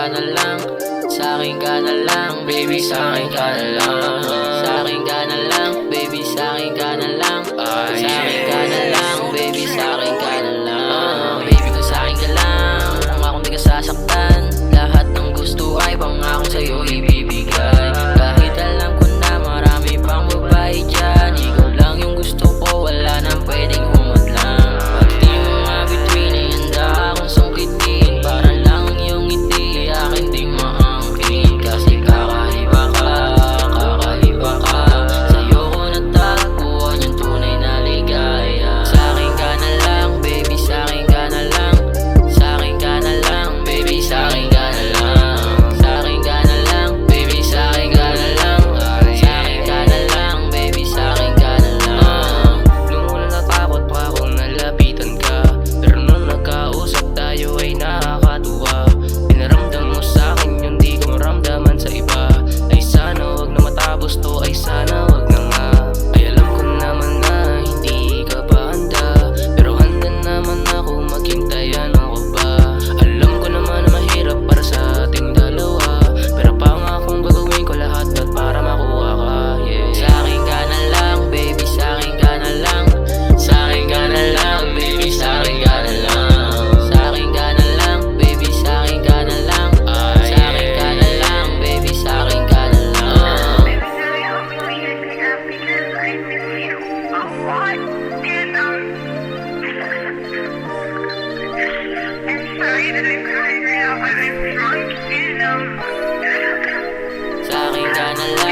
ka na lang, sa'kin ka na lang, baby, sa'kin ka na lang. Sa'kin ka na lang, baby, sa'kin ka na lang. Sa'kin ka na lang, baby, sa'kin ka na lang. Baby ko, sa'kin ka lang, kung akong di ka sasaktan, lahat ng gusto ay pangako sa'yo ibibigay. Kahit alam ko na marami pang babae dyan, ikaw lang yung gusto ko, wala nang pwedeng humadlang. Pati mga bituin ay handa akong sungkitin, para lang yung ngiti akin di maangkin. Kasi kakaiba ka, kakaiba ka, sa'yo ko natagpuan yung tunay na ligaya. Sa'kin ka na lang, baby, sa'kin ka na lang. Sa'kin ka na lang, baby, sa'kin ka na lang. Sa'kin ka na lang, baby, sa'kin ka na lang. Sa'kin ka na lang, baby, sa'kin ka na lang. Nung una natakot pa akong nalapitan ka, pero nung nagkausap tayo ay nakakatuwa. Pinaramdam mo sa'kin yung di ko maramdaman sa iba. Ay sana wag na matapos to, ay sana wag na nga. Ay alam ko naman na hindi ka pa handa, pero handa naman ako maghintay, ano ko ba? Alam ko naman na mahirap para sa ating dalawa, pero pangakong gagawin ko lahat at para makuha ka, yeah. Sa'kin ka na lang, baby, sa'kin ka na lang. Sa'kin ka na lang, baby, sa'kin ka na lang. Sa'kin ka na lang, baby, sa'kin ka na lang. Sa'kin ka na lang, baby, sa'kin ka na lang. Sa'kin ka na lang.